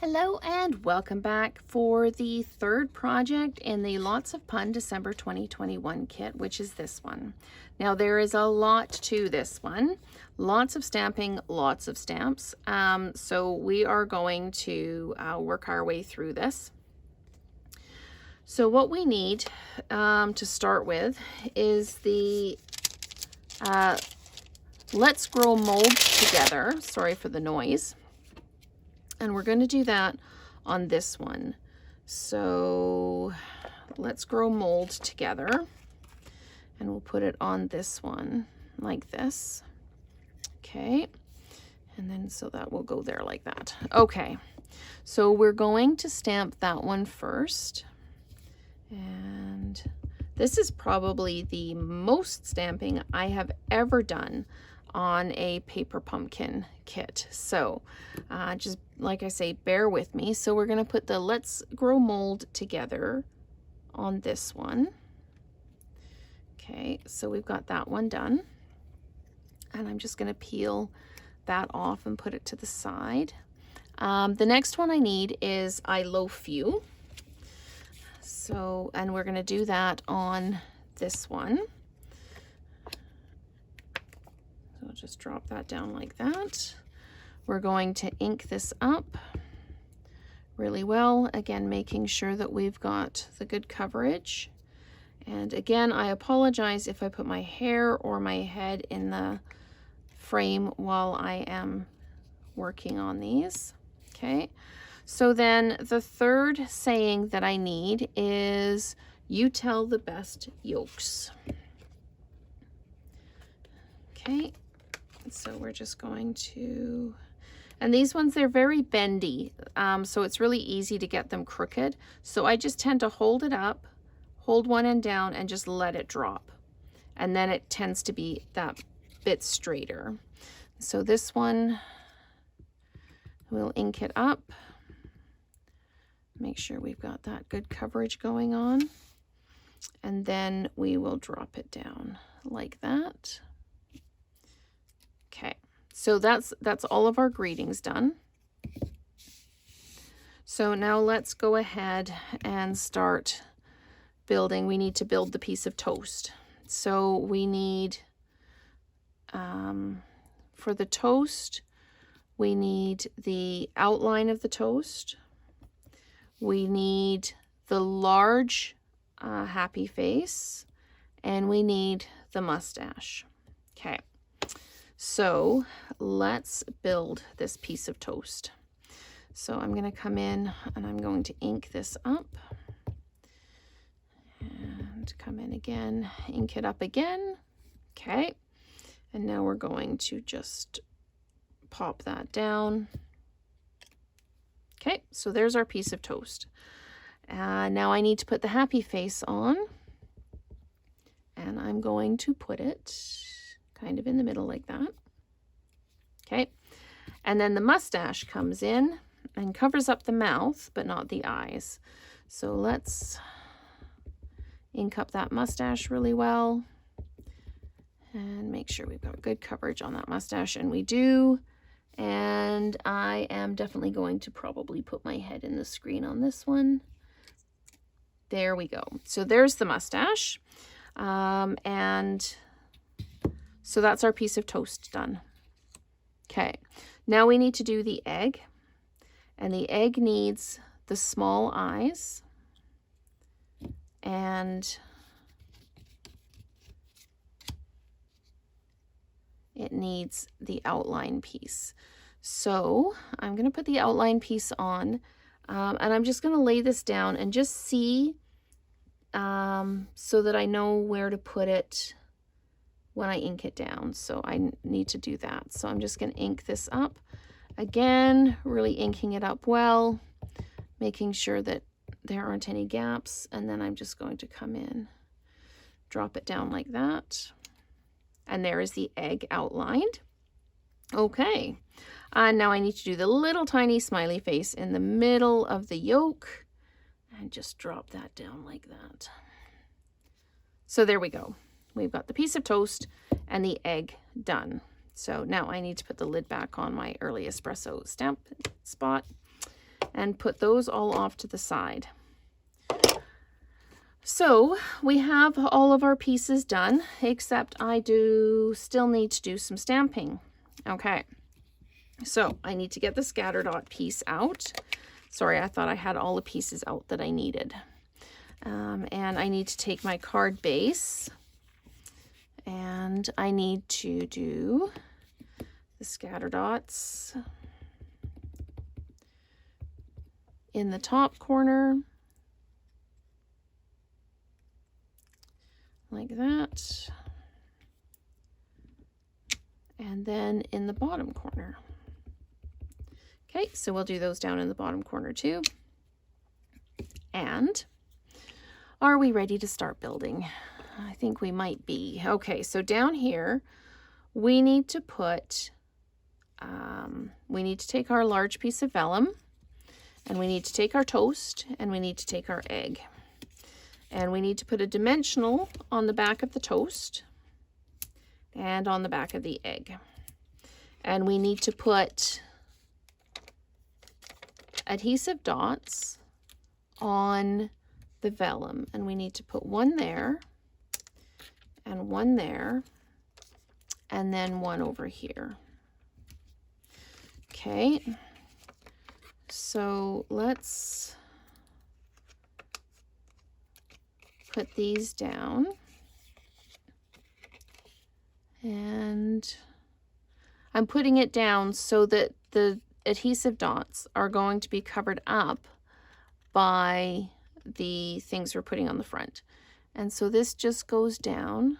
Hello and welcome back for the third project in the Lots of Fun December 2021 kit, which is this one. Now there is a lot to this one, lots of stamping, lots of stamps. So we are going to work our way through this. So what we need to start with is the Let's Grow Mold Together. Sorry for the noise. And we're going to do that on this one. So let's grow mold together. And we'll put it on this one like this. Okay. And then so that will go there like that. Okay. So we're going to stamp that one first. And this is probably the most stamping I have ever done on a paper pumpkin kit. So just like I say, bear with me. So we're going to put the Let's Grow Mold Together on this one. Okay, so we've got that one done. And I'm just going to peel that off and put it to the side. The next one I need is I Loaf You. So, and we're going to do that on this one. So I'll just drop that down like that. We're going to ink this up really well. Again, making sure that we've got the good coverage. And again, I apologize if I put my hair or my head in the frame while I am working on these. Okay. So then the third saying that I need is, you tell the best yolks. Okay. So we're just going to, and these ones, they're very bendy. So it's really easy to get them crooked. So I just tend to hold it up, hold one end down and just let it drop. And then it tends to be that bit straighter. So this one, we'll ink it up. Make sure we've got that good coverage going on. And then we will drop it down like that. Okay, so that's all of our greetings done. So now let's go ahead and start building. We need to build the piece of toast. So we need, for the toast, we need the outline of the toast. We need the large happy face, and we need the mustache. Okay. So let's build this piece of toast. So I'm going to come in and I'm going to ink this up and come in again, ink it up again. Okay. And now we're going to just pop that down. Okay. So there's our piece of toast. Now I need to put the happy face on, and I'm going to put it kind of in the middle like that. Okay. And then the mustache comes in and covers up the mouth, but not the eyes. So let's ink up that mustache really well and make sure we've got good coverage on that mustache. And we do. And I am definitely going to probably put my head in the screen on this one. There we go. So there's the mustache. And so that's our piece of toast done. Okay, now we need to do the egg. And the egg needs the small eyes. And it needs the outline piece. So I'm going to put the outline piece on. And I'm just going to lay this down and just see so that I know where to put it when I ink it down. So I need to do that. So I'm just going to ink this up. Again, really inking it up well, making sure that there aren't any gaps. And then I'm just going to come in, drop it down like that. And there is the egg outlined. Okay. Now I need to do the little tiny smiley face in the middle of the yolk and just drop that down like that. So there we go. We've got the piece of toast and the egg done. So now I need to put the lid back on my early espresso stamp spot. and put those all off to the side. So we have all of our pieces done, except I still need to do some stamping. Okay, so I need to get the scatter dot piece out. Sorry, I thought I had all the pieces out that I needed. And I need to take my card base, and I need to do the scatter dots in the top corner, like that, and then in the bottom corner. Okay, so we'll do those down in the bottom corner too. And are we ready to start building? I think we might be. Okay, so down here, we need to put, we need to take our large piece of vellum, and we need to take our toast, and we need to take our egg. And we need to put a dimensional on the back of the toast and on the back of the egg. And we need to put adhesive dots on the vellum. And we need to put one there and one there and then one over here. Okay, so let's put these down, and I'm putting it down so that the adhesive dots are going to be covered up by the things we're putting on the front. And so this just goes down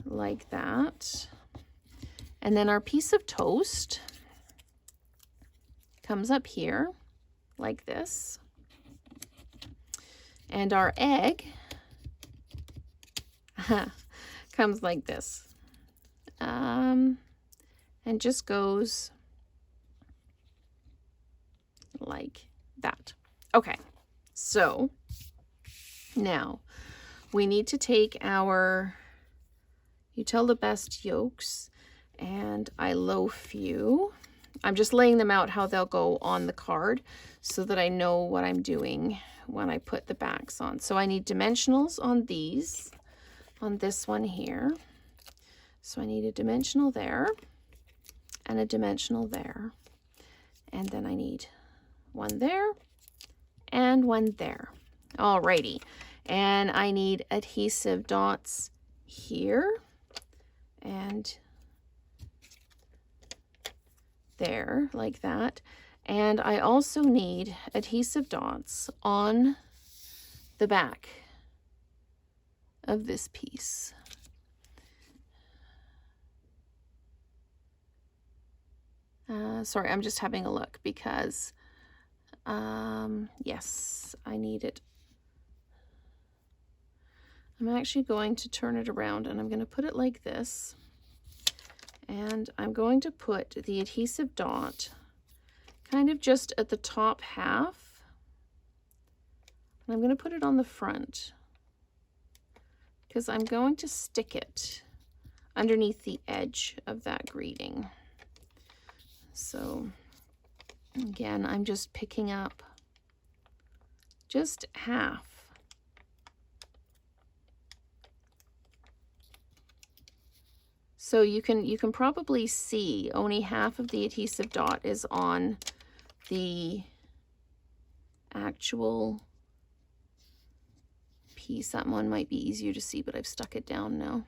like that. And then our piece of toast comes up here like this. And our egg comes like this, and just goes like that. Okay, so now we need to take our You Tell the Best yolks, and I loaf you. I'm just laying them out how they'll go on the card so that I know what I'm doing when I put the backs on. So I need dimensionals on these, on this one here. So I need a dimensional there and a dimensional there. And then I need one there and one there. Alrighty. And I need adhesive dots here and there, like that. And I also need adhesive dots on the back of this piece. Sorry, I'm just having a look because, yes, I need it. I'm actually going to turn it around, and I'm going to put it like this. And I'm going to put the adhesive dot kind of just at the top half. And I'm going to put it on the front because I'm going to stick it underneath the edge of that greeting. So again, I'm just picking up just half. So you can probably see only half of the adhesive dot is on the actual piece. That one might be easier to see, but I've stuck it down now.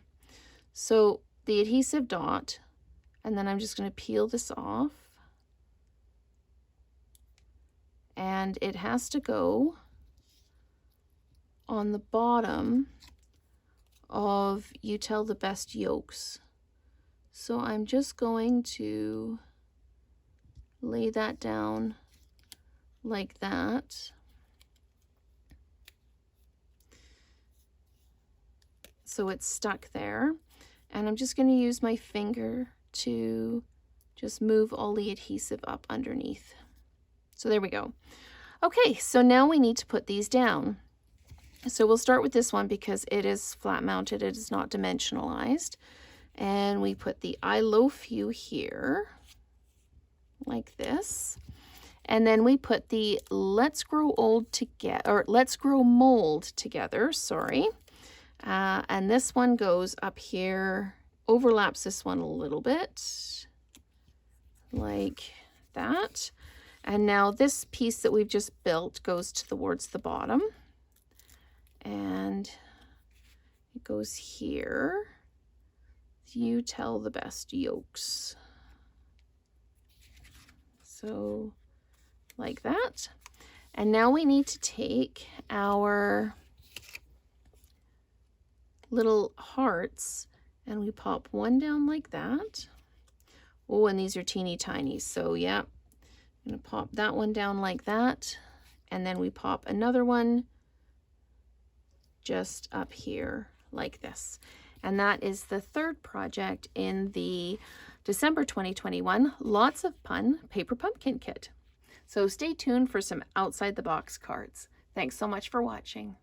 So the adhesive dot, and then I'm just going to peel this off. And it has to go on the bottom of You Tell the Best yolks. So I'm just going to lay that down like that. So it's stuck there. And I'm just going to use my finger to just move all the adhesive up underneath. So there we go. Okay, so now we need to put these down. So we'll start with this one because it is flat mounted, it is not dimensionalized. And we put the I loaf you here, like this. And then we put the Let's Grow Old together, or Let's Grow Mold together, sorry. And this one goes up here, overlaps this one a little bit, like that. And now this piece that we've just built goes towards the bottom. And it goes here. You tell the best, yolks. So like that. And now we need to take our little hearts and we pop one down like that. Oh, and these are teeny tiny. So yeah, I'm gonna pop that one down like that. And then we pop another one just up here like this. And that is the third project in the December 2021 Lots of Fun Paper Pumpkin Kit. So stay tuned for some outside the box cards. Thanks so much for watching.